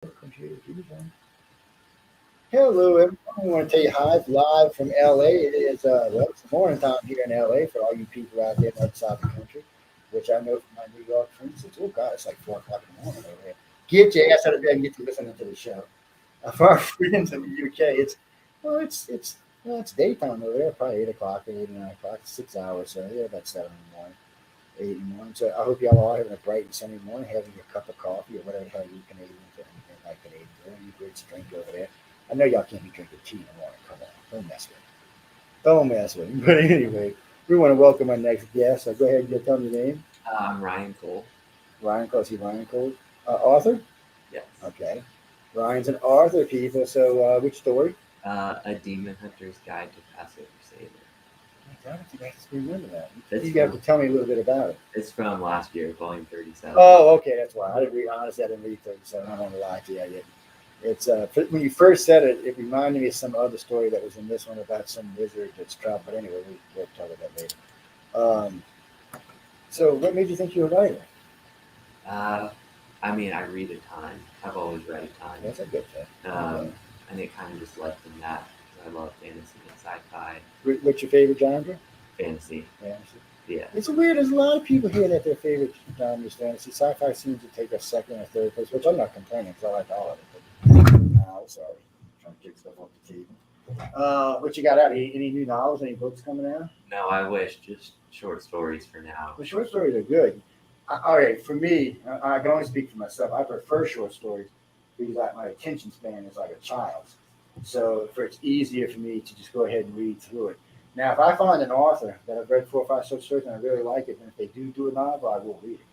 Computer, hello, everyone. I want to tell you hi, live from LA. It is, it's morning time here in LA for all you people out there outside the country, which I know from my New York friends. Oh, God, it's like 4 o'clock in the morning over here. Get your ass out of bed and get to listening to the show. For our friends in the UK, it's daytime over there, probably 8 o'clock, 8 or 9 o'clock, 6 hours. So, yeah, about 7 in the morning. 8 in the morning. So I hope y'all are having a bright and sunny morning, having your cup of coffee or whatever the hell you Canadians and like Canadians do. You great drink over there. I know y'all can't be drinking tea in the morning. Come on, don't mess with me. Don't mess with me. But anyway, we want to welcome our next guest. So go ahead and tell me your name. I'm Ryan Cole. Ryan Cole. See Ryan Cole. Author. Yes. Okay. Ryan's an author, people. So which story? A Demon Hunter's Guide to Passover Savor. I don't think I can remember that. It's You have to tell me a little bit about it. It's from last year, volume 37. Oh, okay, that's why. I didn't read, honestly, I didn't read 37. I'm on the lie to you. I didn't. It's when you first said it, it reminded me of some other story that was in this one about some wizard that's trapped. But anyway, we'll talk about that later. Um, so, what made you think you were a writer? I mean, I read a ton. I've always read a ton. That's a good thing. And it kind of just led from that. I love fantasy and sci-fi. What's your favorite genre? Fantasy. Fantasy. Yeah. It's weird. There's a lot of people here that their favorite genre is fantasy. Sci-fi seems to take a second or third place, which I'm not complaining because I like all of it. But, sorry, trying to kick stuff off the table. What you got out? Any new novels? Any books coming out? No, I wish just short stories for now. The short stories are good. All right, for me, I can only speak for myself. I prefer short stories because my attention span is like a child's. So it's easier for me to just go ahead and read through it. Now, if I find an author that I've read 4 or 5 short stories and I really like it, then if they do a novel, I will read it.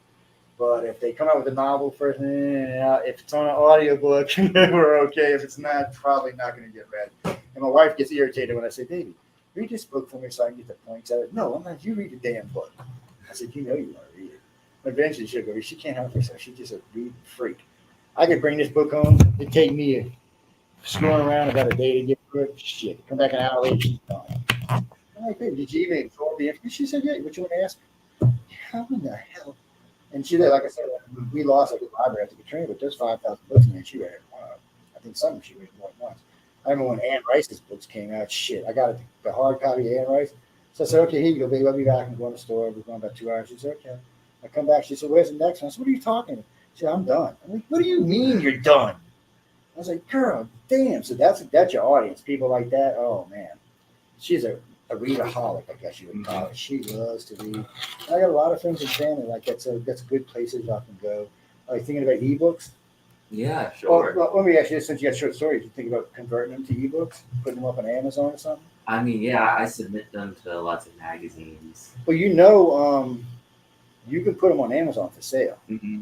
But if they come out with a novel first, if it's on an audiobook, we're okay. If it's not, probably not going to get read. And my wife gets irritated when I say, "Baby, read this book for me so I can get the points out of it." No, I'm not. You read the damn book. I said, "You know you want to read it." But eventually she'll go. She can't help herself. She's just a read freak. I could bring this book home. It'd take me screwing around about a day to get through it. Shit. Come back an hour later, she's gone. I'm like, "Baby, did you even absorb the information?" She said, "Yeah, what you want to ask me?" How in the hell? And she did, like I said, we lost like a library after Katrina, but there's 5,000 books in there. She read it. I think some she read more than once. I remember when Anne Rice's books came out. Shit, I got the hard copy of Anne Rice. So I said, "Okay, here you go, baby. I'll be back." I'm going to the store. We're going about 2 hours. She said, "Okay." I come back. She said, "Where's the next one?" I said, "What are you talking about?" She said, "I'm done." I'm like, "What do you mean you're done?" I was like, "Girl, damn." So that's your audience. People like that. Oh man, she's a readaholic, I guess you would call it. She loves to read. I got a lot of friends and family like that's good places I can go. Are you thinking about ebooks? Yeah, sure. Well, let me ask you this: since you got short stories, you think about converting them to ebooks, putting them up on Amazon or something? I mean, yeah, I submit them to lots of magazines. Well, you can put them on Amazon for sale, Mm-hmm.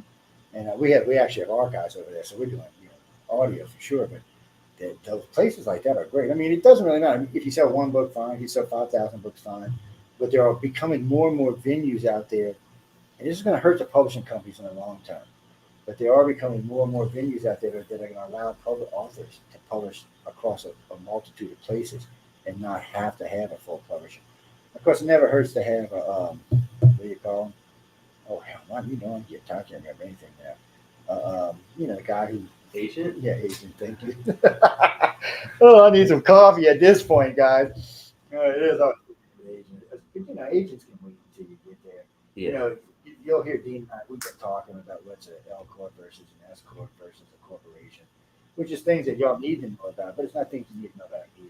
and we actually have archives over there, so we're doing audio for sure. But those places like that are great. I mean, it doesn't really matter if you sell one book, fine. If you sell 5,000 books, fine. But there are becoming more and more venues out there, and this is going to hurt the publishing companies in the long term. But there are becoming more and more venues out there that are going to allow public authors to publish across a multitude of places and not have to have a full publisher. Of course, it never hurts to have a what do you call them? Oh hell, man, I'm getting tired. I can't remember anything now. The guy who Agent? yeah, agent. Thank you. Oh, I need some coffee at this point, guys. It is always an agent. But, agents can wait until you get there. Yeah. You'll hear Dean and I, we've been talking about what's an L Corp versus an S Corp versus a corporation, which is things that y'all need to know about, but it's not things you need to know about either.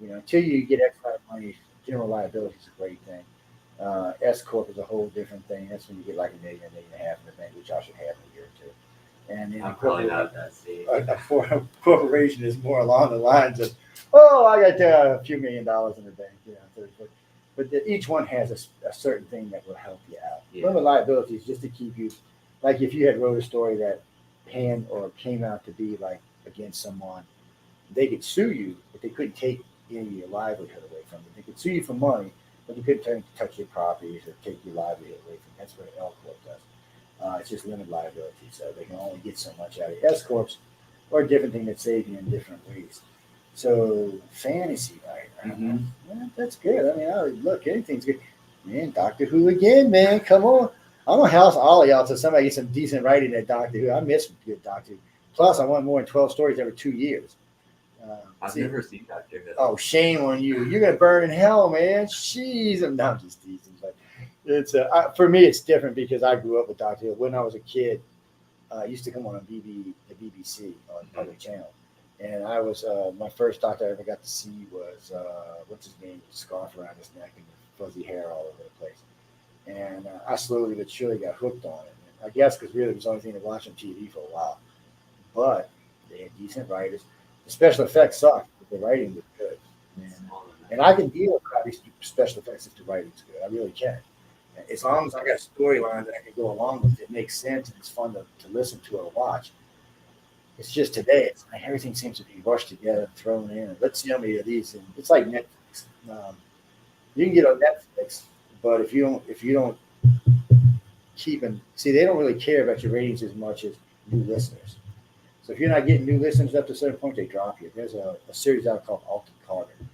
Really. Until you get extra money, general liability is a great thing. S Corp is a whole different thing. That's when you get like a million and a half in the bank, which I should have in a year or two. And then I'm probably not at that stage. A corporation is more along the lines of, "Oh, I got a few $1,000,000 in the bank." But each one has a certain thing that will help you out. Yeah. Limit liability is just to keep you, like if you had wrote a story that came out to be like against someone, they could sue you, but they couldn't take any of your livelihood away from you. They could sue you for money, but they couldn't touch your properties or take your livelihood away from you. That's what L Corp does. It's just limited liability, so they can only get so much out of S corps or a different thing that save you in different ways. So fantasy, right? Mm-hmm. Well, that's good. I mean, look, anything's good. Man, Doctor Who again, man. Come on. I'm gonna house all of y'all till somebody gets some decent writing at Doctor Who. I miss good Doctor Who. Plus, I want more than 12 stories every 2 years. I've See, never seen Dr. Hill. oh, shame on you! You're gonna burn in hell, man. Jeez, I'm not just teasing, but it's for me, it's different because I grew up with Dr. Hill. When I was a kid, I used to come on the BBC on public channel, and I was my first doctor I ever got to see was what's his name, with a scarf around his neck and fuzzy hair all over the place. And I slowly but surely got hooked on it. And I guess because really it was the only thing to watch on TV for a while. But they had decent writers. The special effects sucked, but the writing was good. And I can deal with crappy special effects if the writing's good. I really can. As long as I got a storyline that I can go along with, it makes sense and it's fun to listen to or watch. It's just today, it's like everything seems to be rushed together, thrown in. Let's see how many of these. And it's like Netflix. You can get on Netflix, but if you don't keep and see, they don't really care about your ratings as much as new listeners. So if you're not getting new listeners up to a certain point, they drop you. There's a series out called Altered Carbon.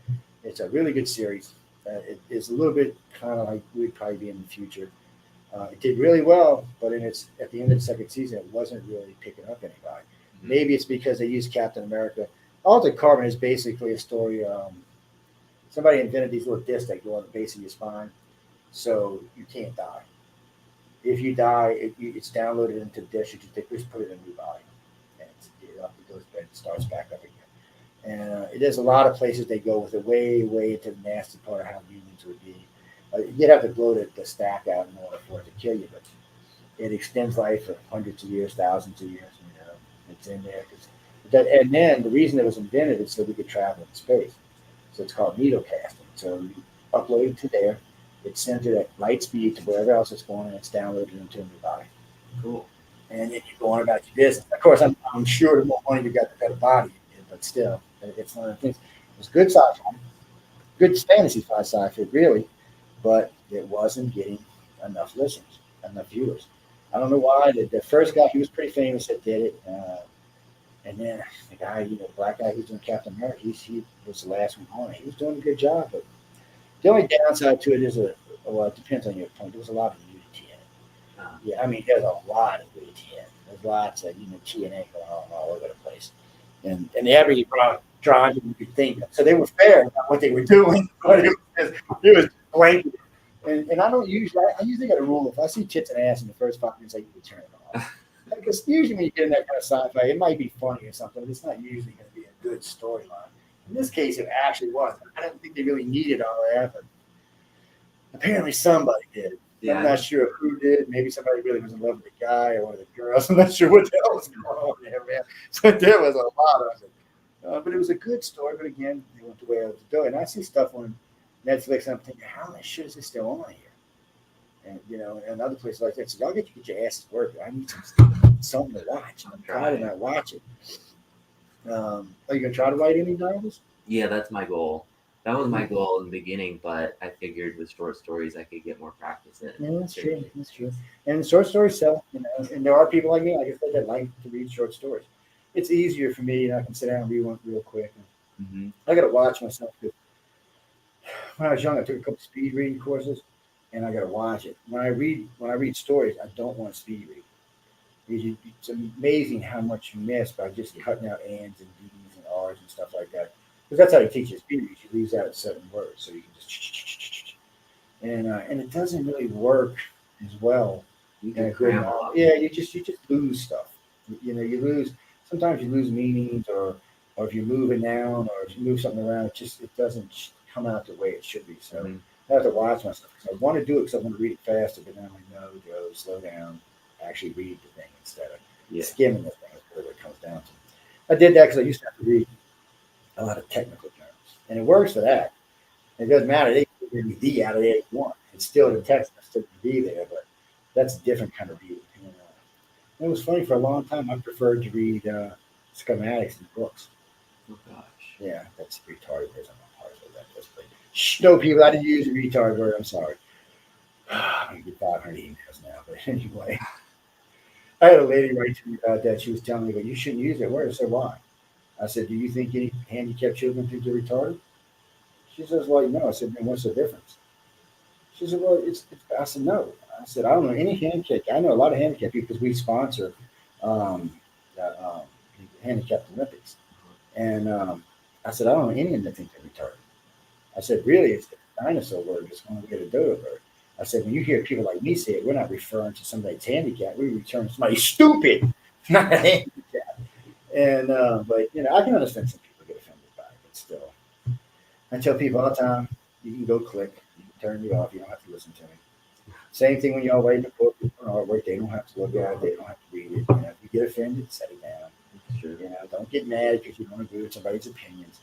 It's a really good series. It is a little bit kind of like we'd probably be in the future. It did really well, but at the end of the second season, it wasn't really picking up anybody. Maybe it's because they used Captain America. Altered Carbon is basically a story. Somebody invented these little discs that go on the base of your spine, so you can't die. If you die, it's downloaded into the disk. You just put it in a new body, and it goes back, it starts back up again. And there's a lot of places they go with it, way, way into the nasty part of how humans would be. You'd have to blow the stack out in order for it to kill you, but it extends life for hundreds of years, thousands of years. It's in there. And then the reason it was invented is so we could travel in space. So it's called needle casting. So you upload it to there. It's sent it at light speed to wherever else it's going, and it's downloaded into a new body. Cool. And then you go on about your business. Of course, I'm sure the more money you got, the better body you get, but still, it's one of the things. It was good sci-fi, good fantasy sci-fi, really, but it wasn't getting enough listeners, enough viewers. I don't know why. The first guy, he was pretty famous that did it. And then the guy, black guy who's doing Captain America, he was the last one on it. He was doing a good job, but the only downside to it is well, it depends on your point. There was a lot of nudity in it. Yeah, I mean, there's a lot of nudity in it. There's lots of TNA going on all over the place, and they haven't even drawn you could think. So they were fair about what they were doing, but it was blanket. And I usually got a rule: if I see tits and ass in the first 5 minutes, I usually turn it off. Because usually when you get in that kind of sci-fi, it might be funny or something, but it's not usually going to be a good storyline. In this case, it actually was. I don't think they really needed all that, but apparently somebody did. Yeah, I'm not sure who did. Maybe somebody really was in love with the guy or one of the girls. I'm not sure what the hell was going on there, man. So there was a lot of it. But it was a good story. But again, they went the way I was going. And I see stuff on Netflix, and I'm thinking, how much shit is this still on here? And and other places like that. So y'all get your asses working. I need something to watch. I'm trying to not watch it. Are you gonna try to write any novels? Yeah, that's my goal. That was my goal in the beginning, but I figured with short stories I could get more practice in. Yeah, that's true. That's true. And short stories sell. And there are people like me, like I said, that like to read short stories. It's easier for me. I can sit down and read one real quick. I got to watch myself. When I was young, I took a couple speed reading courses, and I got to watch it. When I read stories, I don't want to speed read. It's amazing how much you miss by just cutting out ands and d's and r's and stuff like that. Because that's how you teach your speed read. You leaves out certain words, so you can just and it doesn't really work as well. You can cram yeah, you just lose stuff. You lose. Sometimes you lose meanings, or if you move it down, or if you move something around, it doesn't come out the way it should be. So I have to watch myself because I want to do it because I want to read it faster. But then I'm like, no, Joe, slow down. Actually read the thing instead of skimming the thing. Is what it comes down to. I did that because I used to have to read a lot of technical journals, and it works for that. It doesn't matter. They can read the D out of the A one. It's still the text. It's still the D there, but that's a different kind of reading. It was funny for a long time. I preferred to read schematics in books. Oh gosh. Yeah, that's a retarded word. I'm not partial to that. Shh, no, people, I didn't use a retarded word. I'm sorry. I'm going to get 500 emails now, but anyway. I had a lady write to me about that. She was telling me, "But you shouldn't use that word." I said, "Why?" I said, "Do you think any handicapped children think they're retarded?" She says, "Well, no." I said, "Then what's the difference?" She said, "Well, it's." I said, "No." I said, "I don't know any handicapped. I know a lot of handicapped people because we sponsor um, handicapped Olympics. And I said, I don't know anyone that thinks they're retarded. I said, really, it's the dinosaur word. It's going to get a dodo bird. I said, when you hear people like me say it, we're not referring to somebody that's handicapped. We're referring to somebody stupid, not handicapped. And but I can understand some people get offended by it, but still, I tell people all the time, you can go click, you can turn me off, you don't have to listen to me. Same thing when y'all writing a book or artwork, they don't have to look at it, they don't have to read it. If you get offended, set it down. Sure. Don't get mad because you don't agree with somebody's opinions.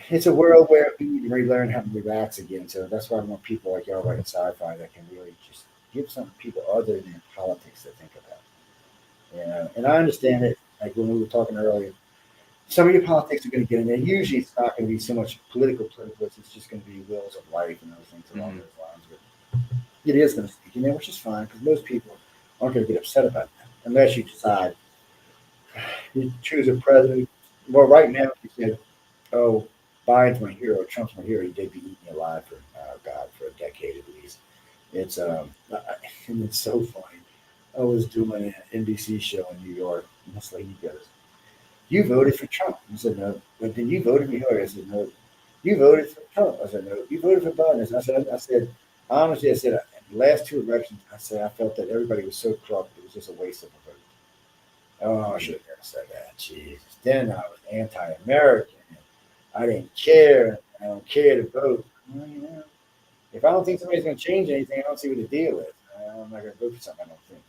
It's a world where we need to relearn how to relax again. So that's why I want people like y'all writing sci-fi that can really just give some people other than politics to think about. And I understand it. Like when we were talking earlier, some of your politics are going to get in there. Usually, it's not going to be so much political. It's just going to be wills of life and other things along those lines. But it is going to sneak in there, which is fine because most people aren't going to get upset about that unless you decide you choose a president. Well, right now, if you said, "Oh, Biden's my hero, Trump's my hero," they'd be eating you alive for God for a decade at least. It's and it's so funny. I was doing an NBC show in New York, and this lady goes, "You voted for Trump." I said, "No." But then you voted for Hillary. I said, "No." You voted for Trump. I said, "No." You voted for Biden. I said, honestly, I said, the last two elections, I said, I felt that everybody was so corrupt, it was just a waste of a vote. Oh, I should have never said that. Jesus. Then I was anti-American. I didn't care. I don't care to vote. Well, if I don't think somebody's going to change anything, I don't see what the deal is. I'm not going to vote for something I don't think.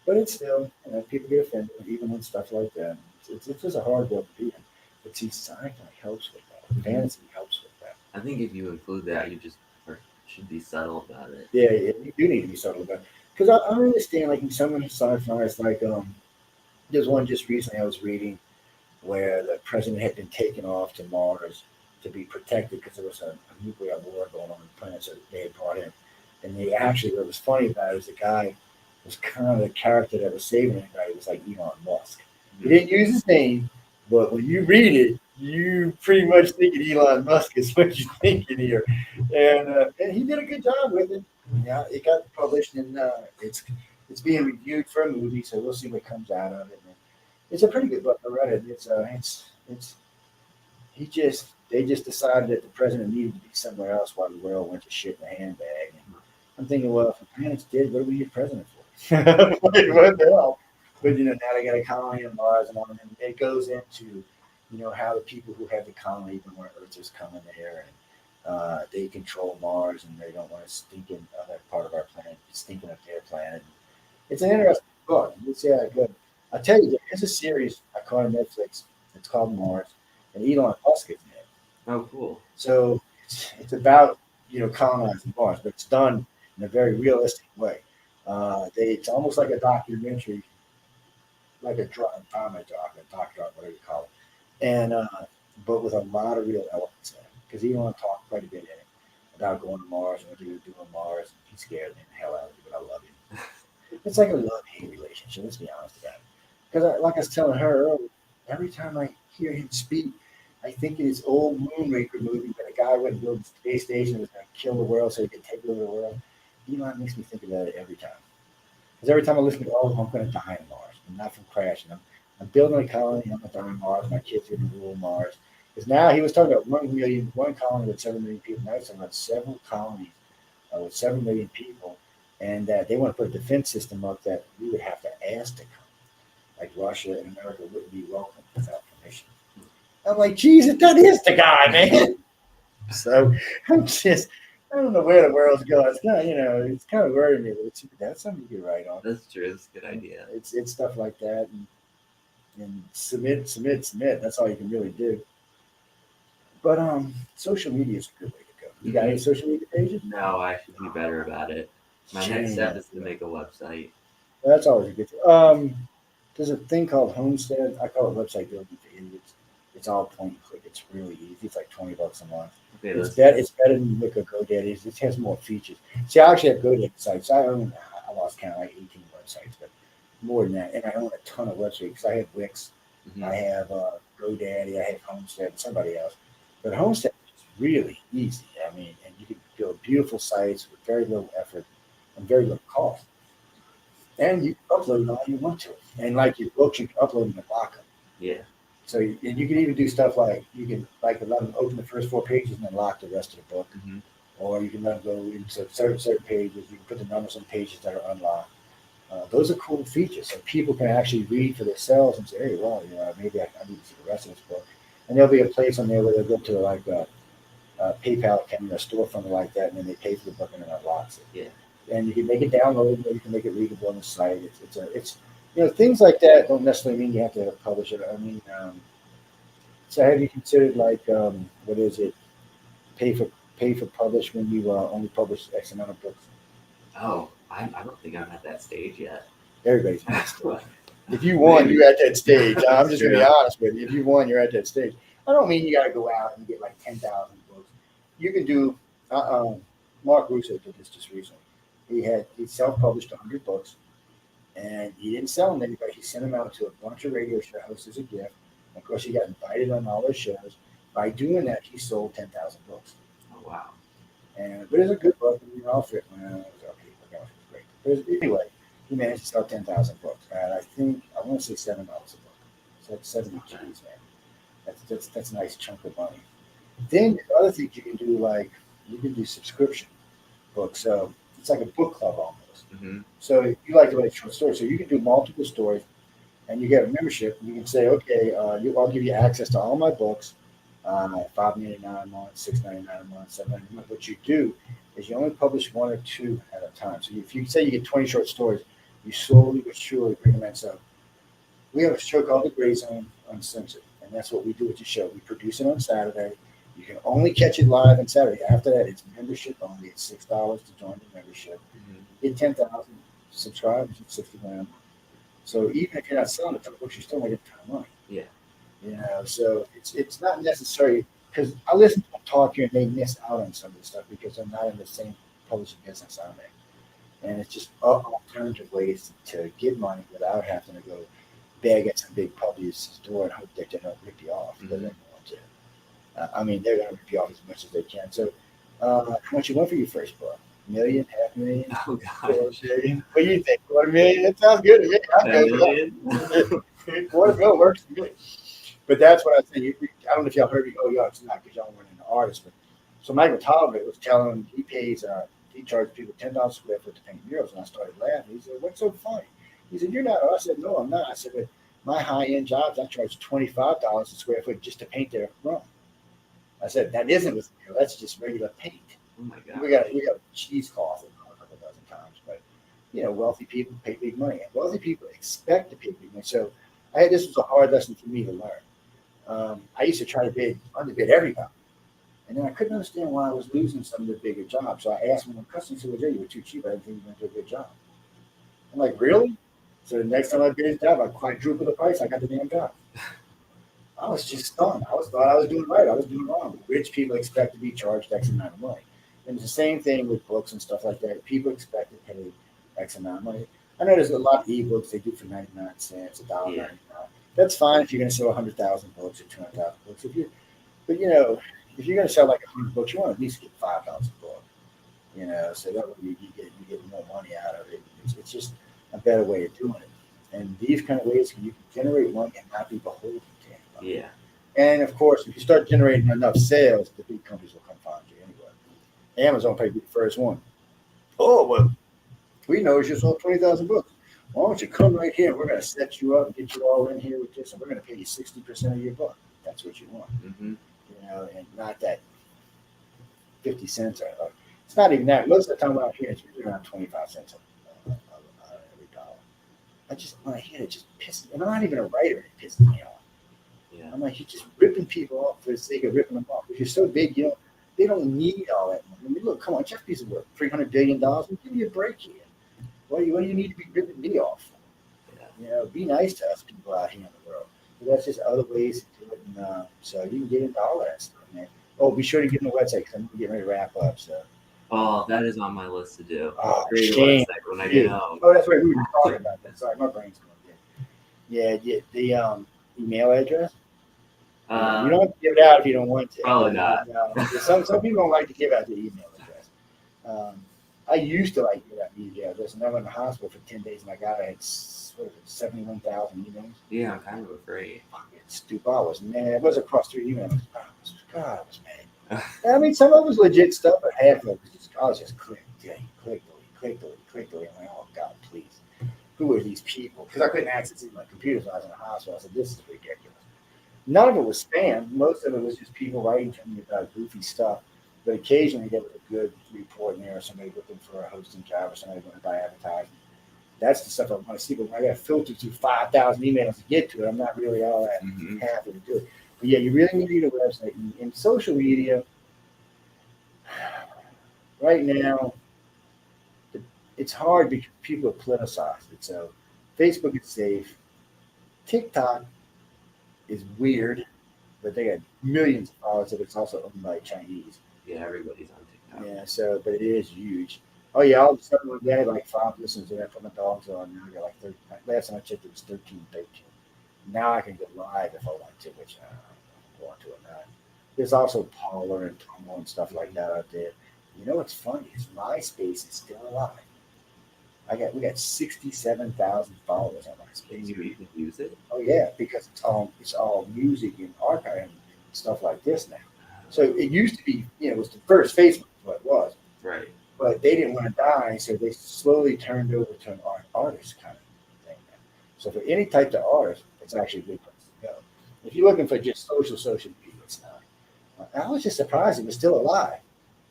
But it's still, people get offended even on stuff like that. It's just a hard world to be in. But see, sci-fi helps with that. Fantasy helps with that. I think if you include that, you just should be subtle about it. Yeah, you do need to be subtle about it. Because I understand, like in some of the sci-fi, it's like there's one just recently I was reading where the president had been taken off to Mars to be protected because there was a nuclear war going on the planet, so they had brought him. And they actually, what was funny about it was the guy was kind of the character that was saving everybody. It was like Elon Musk. He didn't use his name, but when you read it, you pretty much thinking Elon Musk is what you're thinking here. And he did a good job with it. Yeah, it got published and it's being reviewed for a movie, so we'll see what comes out of it. And it's a pretty good book. I read it. It's they just decided that the president needed to be somewhere else while the world went to shit in a handbag. And I'm thinking, well, if the parents did, what were you president for? What the hell? But now they got a colony on Mars, and it goes into how the people who have the colony, even when Earthers come in there, and they control Mars, and they don't want to stink in other part of our planet, stinking up their planet. It's an interesting book. It's good. I tell you, there's a series I caught on Netflix. It's called Mars, and Elon Musk is in it. Oh, cool. So it's about colonizing Mars, but it's done in a very realistic way. It's almost like a documentary, like a drama doc, whatever you call it, and but with a lot of real elements in it. Because Elon talked quite a bit in it about going to Mars and what they're going to do on Mars, and he's scared the hell out of it, but I love him. It's like a love-hate relationship. Let's be honest about it. Because, like I was telling her earlier, every time I hear him speak, I think of this old Moonraker movie where the guy went and built a space station and was going to kill the world so he could take over the world. Elon makes me think of that every time. Because every time I listen to, I'm going to die on Mars. I'm not from crashing. I'm building a colony. I'm going to die on Mars. My kids are going to rule Mars. Because now he was talking about 1 million, one colony with 7 million people. Now he's talking about several colonies with 7 million people. And they want to put a defense system up that we would have to ask to come. Like Russia and America wouldn't be welcome without permission. I'm like, Jesus, that is the guy, man. So I don't know where the world's going. It's not, it's kind of worrying me, but that's something you can write on. That's true. It's a good idea. It's stuff like that, and submit. That's all you can really do. But social media is a good way to go. You got any social media pages? No, I should be better about it. My next step is to make a website. That's always a good thing. There's a thing called Homestead. I call it website building for idiots. It's all point and click. It's really easy. It's like $20 a month. Okay, it's better than look at GoDaddy. It has more features. See, I actually have GoDaddy sites. I lost count, like 18 websites, but more than that. And I own a ton of websites because I have Wix, I have GoDaddy, I have Homestead, and somebody else. But Homestead is really easy. I mean, and you can build beautiful sites with very little effort and very little cost. And you can upload all you want to it. And like your books, you can upload them and lock them. Yeah. So and you can even do stuff like you can like let them open the first 4 pages and then lock the rest of the book, Hmm. or you can let them go into certain pages. You can put the numbers on pages that are unlocked. Those are cool features, so people can actually read for themselves and say, "Hey, well, maybe I need to see the rest of this book." And there'll be a place on there where they'll go to like a PayPal account or a storefront like that, and then they pay for the book and then unlocks it. Yeah. And you can make it downloadable, or you can make it readable on the site. It's things like that don't necessarily mean you have to publish it. I mean, so have you considered like what is it? Pay for pay for publish when you only publish X amount of books. Oh, I don't think I'm at that stage yet. Everybody's at that stage. If you won, Maybe. you're at that stage. I'm that's just going to be true. honest with you. If you won, you're at that stage. I don't mean you got to go out and get like 10,000 books. You can do. Mark Russo did this just recently. He self-published 100 books, and he didn't sell them to anybody. He sent them out to a bunch of radio show hosts as a gift. Of course, he got invited on all those shows. By doing that, he sold 10,000 books. Oh wow. But it's a good book. I'll fit. Well, it was okay. It was great. Anyway, he managed to sell 10,000 books, and I want to say $7 a book. So that's 70 Okay. G's, man. That's a nice chunk of money. Then there's other things you can do, like you can do subscription books. So it's like a book club almost. Hmm. So if you like to write short stories, so you can do multiple stories, and you get a membership. You can say, okay, I'll give you access to all my books, $5.99 a month, $6.99 a month, $7.99 a month. What you do is you only publish one or two at a time. So if you say you get 20 short stories, you slowly but surely bring them in. So we have a show called The Gray Zone Uncensored, and that's what we do with the show. We produce it on Saturday. You can only catch it live on Saturday. After that, it's membership only. It's $6 to join the membership. Hmm. You get 10,000 subscribers, it's 60 grand. So even if you're not selling a ton of books, you're still making a ton of money. Yeah. So it's not necessary because I listen to them talk here and they miss out on some of this stuff because they're not in the same publishing business I'm in. And it's just alternative ways to get money without having to go beg at some big publisher's door and hope that they don't rip you off. Because they're going to. I mean, they're going to rip you off as much as they can. So, how much you want for your first book? $1 million, $500,000? Oh god. What do you think? $250,000? That sounds good to me. I'll go 10 for that. million. $250,000 works for me. But that's what I think. I don't know if y'all heard me. Oh, y'all, it's not because y'all weren't an artist. But so Michael Talbot was telling him he charged people $10 a square foot to paint murals, and I started laughing. He said, "What's so funny?" He said, "You're not." I said, "No, I'm not." I said, "But my high end jobs, I charge $25 a square foot just to paint their room." I said, "That isn't with mural. That's just regular paint. Oh my god. We got cheesecloth a couple dozen times, but wealthy people pay big money, and wealthy people expect to pay big money." So this was a hard lesson for me to learn. I used to try to underbid everybody. And then I couldn't understand why I was losing some of the bigger jobs. So I asked one of the customers, he said, "You were too cheap. I didn't think you were going to do a good job." I'm like, "Really?" So the next time I bid his job, I quadrupled the price. I got the damn job. I was just stunned. Thought I was doing right. I was doing wrong. Rich people expect to be charged X amount of money. And it's the same thing with books and stuff like that. People expect to pay X amount of money. I know there's a lot of ebooks they do for 99 cents, $1.99. Yeah. That's fine if you're going to sell 100,000 books or 200,000 books. But if you're going to sell like 100 books, you want to at least get $5 a book. So that way you get more money out of it. It's just a better way of doing it. And these kind of ways you can generate money and not be beholden to anybody. Yeah. And of course, if you start generating enough sales, the big companies will come find you anyway. Amazon may be the first one. "Oh, well, we know you sold 20,000 books. Why don't you come right here? We're going to set you up and get you all in here with this, and we're going to pay you 60% of your book. That's what you want." Hmm. And not that 50 cents. It's not even that. Most of the time out here, it's usually around 25 cents every dollar. When I hear it, just pisses. And I'm not even a writer. It pisses me off. Yeah. I'm like, you're just ripping people off for the sake of ripping them off. If you're so big, they don't need all that money. I mean, look, come on, Jeff Bezos worth $300 billion. Give me a break here. What do you need to be ripping me off for? Yeah. Be nice to us people out here in the world. But that's just other ways to do it. And, so you can get into all that stuff, man. Oh, be sure to get in the website because I'm getting ready to wrap up. So. Oh, that is on my list to do. Oh, Create a shame. website when I get home. Oh, that's right. We were talking about that. Sorry, my brain's going. Yeah, the email address. You don't have to give it out if you don't want to. Probably not. Some people don't like to give out the email address. I used to like to give out the email address, and I went to the hospital for 10 days, and I got it. what is it, 71,000 emails. Yeah, I'm kind of afraid. Fucking stupid. I was mad. It was across 3 emails. God, I was mad. I mean, some of it was legit stuff, but half of it was just, I was just click, delete, click, delete. I'm like, oh, God, please. Who are these people? Because I couldn't access my computer when I was in the hospital. I said, this is ridiculous. None of it was spam. Most of it was just people writing to me about goofy stuff. But occasionally there was a good report in there, or somebody looking for a hosting job, or somebody going to buy advertising. That's the stuff I want to see. But when I got to filter through 5,000 emails to get to it, I'm not really all that happy to do it. But yeah, you really need a website. And social media, right now, it's hard because people have politicized it. So Facebook is safe. TikTok is weird, but they got millions of followers, but it's also owned by Chinese. Yeah, everybody's on TikTok. Yeah, so, but it is huge. Oh, yeah, all of a sudden one day, like 5 listeners, and I put my dogs on. Now I got like 30. Last time I checked, it was 13, 13. Now I can go live if I want to, which I don't want to or not. There's also Parler and Tumblr and stuff like that out there. You know what's funny is MySpace is still alive. We got 67,000 followers on Can MySpace. you even use it? Oh yeah, because it's all music and archive and stuff like this now. So it used to be, it was the first Facebook, is what it was. Right. But they didn't want to die, so they slowly turned over to an artist kind of thing now. So for any type of artist, it's actually a good place to go. If you're looking for just social media, it's not. I was just surprised it was still alive.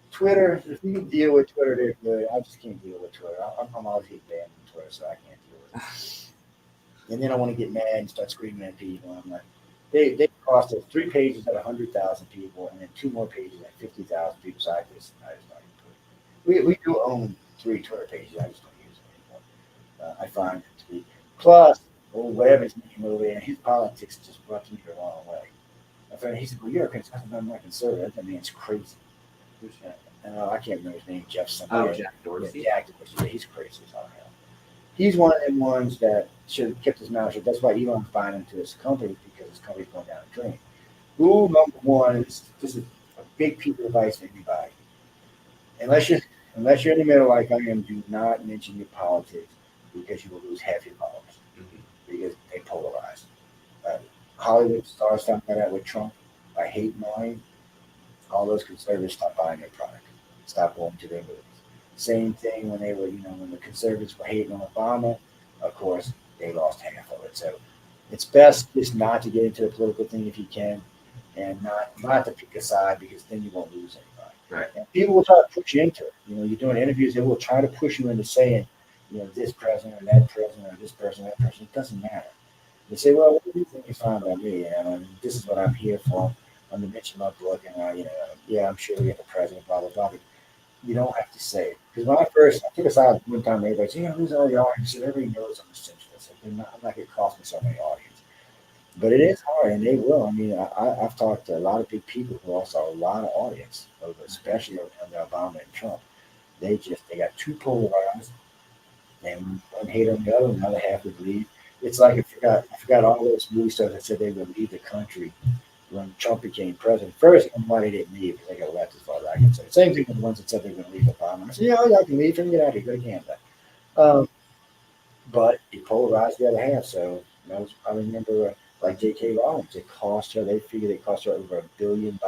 Twitter, if you can deal with Twitter, they're good. I just can't deal with Twitter. I'm always get banned from Twitter, so I can't deal with it. And then I want to get mad and start screaming at people. I'm like, they cost us 3 pages at 100,000 people, and then 2 more pages at 50,000 people. So I just not even put it. We do own 3 Twitter pages. I just don't use them anymore. I find it to be plus whatever his name over there. His politics just rubbed me the wrong way. My friend, he said, "Well, you're a conservative. I'm not conservative." That man's crazy. Who's that? I can't remember his name. Jeff Oh, something. Jack Dorsey. Yeah, Jack Dorsey. Yeah, he's crazy as all hell. He's one of them ones that should have kept his mouth shut. That's why Elon's buying into his company, because his company's going down the drain. Rule number one is this is a big piece of advice for everybody. Unless you're in the middle like I am, do not mention your politics, because you will lose half your followers, because they polarize. Hollywood stars found that out with Trump by hate mine. All those conservatives stopped buying their product, stopped going to their movies. Same thing when they were, when the conservatives were hating on Obama, of course, they lost half of it. So it's best just not to get into a political thing if you can, and not to pick a side, because then you won't lose anybody. Right. And people will try to push you into it. You're doing interviews, they will try to push you into saying, this president or that president or this person or that person. It doesn't matter. They say, well, what do you think you found about me? And this is what I'm here for. I'm to mention my book, and yeah, I'm sure we have a president, blah blah blah. But you don't have to say it, because when I took a side one time, everybody said, who's all the audience? And everybody knows I'm a centrist. I'm not going to cost me so many audience. But it is hard, and they will. I mean, I've talked to a lot of big people who lost a lot of audience, especially under Obama and Trump. They got too polarized, and one hate on the other, and the other half would leave. It's like I forgot all those movie stars that said they would leave the country when Trump became president. First, why they didn't leave, because they got left, as far as I can say. Same thing with the ones that said they were going to leave Obama. I said, yeah, y'all can leave him, get out of here, go to Canada. But it polarized the other half. So I remember, like J.K. Rowling, they figured it cost her over $1 billion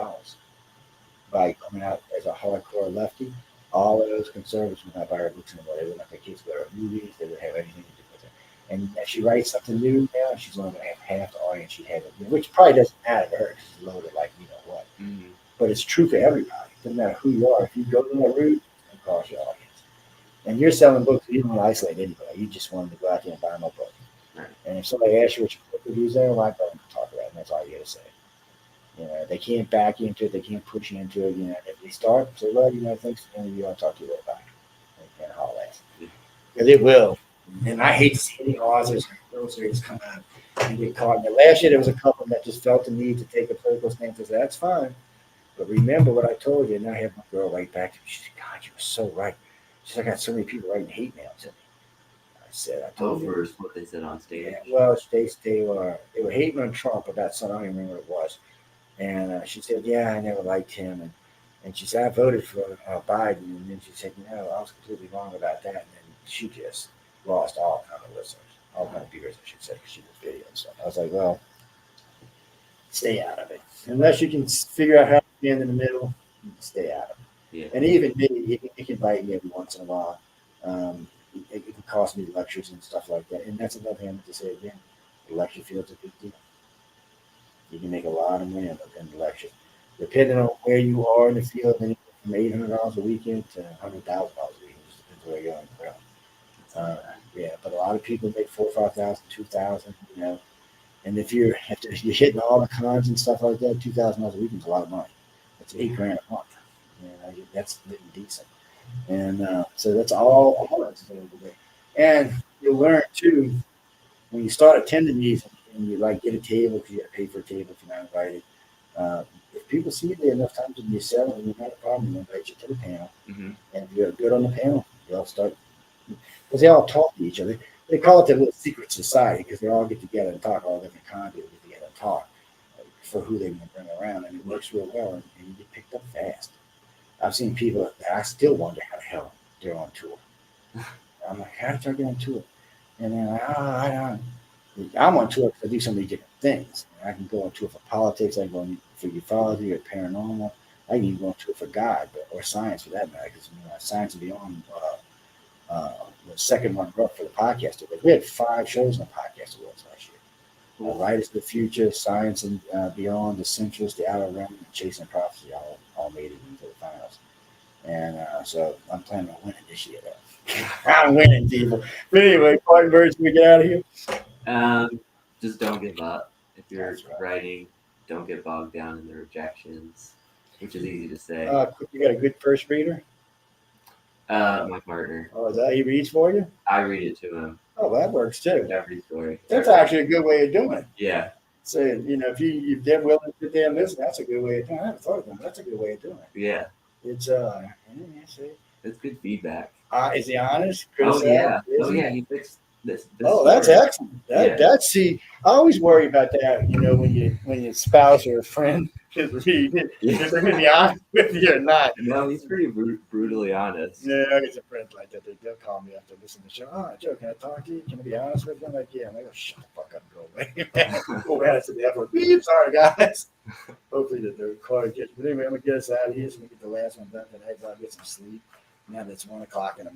by coming out as a hardcore lefty. All of those conservatives would not buy her books anymore. They would not let their kids go to movies. They would have anything to do with it. And if she writes something new now, she's only going to have half the audience she had, which probably doesn't matter to her, because she's loaded like what. Mm-hmm. But it's true for everybody. It doesn't matter who you are. If you go to that route, it costs your audience. And you're selling books, you don't want to isolate anybody. You just want them to go out there and buy my book. Right. And if somebody asks you what your book reviews are, why don't talk about it? And that's all you got to say. They can't back you into it. They can't push you into it. If they start, say, well, thanks for the interview. I'll talk to you later. Bye. They can't haul ass. Because it will. And I hate to see any authors or illustrations come out and get caught. And last year, there was a couple that just felt the need to take a political stance. I said, that's fine. But remember what I told you. And I have my girl right back to me. She said, God, you were so right. She said, I got so many people writing hate mail to me. I told you. First, what they said on stage. Yeah, well, they were hating on Trump about something. I don't even remember what it was. And she said, yeah, I never liked him. And she said, I voted for Biden. And then she said, I was completely wrong about that. And then she just lost all kind of listeners. all kind of viewers, I should say, because she does video and stuff. I was like, well, stay out of it. Unless you can figure out how to stand in the middle, stay out of it. Yeah. And even me, it can bite me every once in a while. It can cost me lectures and stuff like that. And that's another thing to say again. The lecture field's a big deal. You can make a lot of money in the lecture. Depending on where you are in the field, anywhere from $800 a weekend to $100,000 a weekend. Just depends where you're on the ground. Yeah, but a lot of people make 4,000, 5,000, 2,000. You know, and if you're hitting all the cons and stuff like that, $2,000 a weekend is a lot of money. That's $8,000 a month. You know, that's living decent. And so that's all that's available there. And you learn too when you start attending these and you like get a table because you got to pay for a table if you're not invited. If people see you there enough times and you sell and you're not a problem, they invite you to the panel. Mm-hmm. And if you're good on the panel, they'll start because they all talk to each other. They call it their little secret society because they all get together and talk. All different kinds of get together and talk for who they want to bring around, and it works real well. And you get picked up fast. I've seen people that I still wonder how the hell they're on tour. I'm like, how did y'all get on tour? And they're like, I'm on tour because I do so many different things. I can go on tour for politics. I can go on for ufology or paranormal. I can even go on tour for God or science for that matter. Because Science and Beyond, the second runner-up for the podcast awards. We had 5 shows in the podcast awards last year. Light is the Future, Science and Beyond, The Centrist, The Outer Rim, and Chasing Prophecy all made it into the finals. And so I'm planning on winning this year, though. I'm winning, people. But anyway, Martin Birds, can we get out of here? Just don't give up. If you're That's right. writing, don't get bogged down in the rejections, which is easy to say. You got a good first reader? My partner. Oh, is that he reads for you? I read it to him. Oh, that works too. Every story. That's actually a good way of doing it. Yeah. So, if they're willing to sit there and listen, that's a good way of doing it. I haven't thought of that, but that's a good way of doing it. Yeah. It's It's good feedback. Is he honest? Oh yeah. Oh yeah. He fixed this. Oh, that's excellent. That's I always worry about that. When your spouse or a friend is reading, if they're going to be honest with you or not. No, he's pretty brutally honest. Yeah, I get some friends like that. They'll call me after listening to the show. Oh, Joe, can I talk to you? Can I be honest with you? I'm like, yeah. I'm like, oh, shut the fuck up and go away. Go ahead to the effort. Beep. Sorry, guys. Hopefully the recorder gets. But anyway, I'm going to get us out of here so we get the last one done tonight. So I'll get some sleep. Now that it's 1 o'clock in the morning.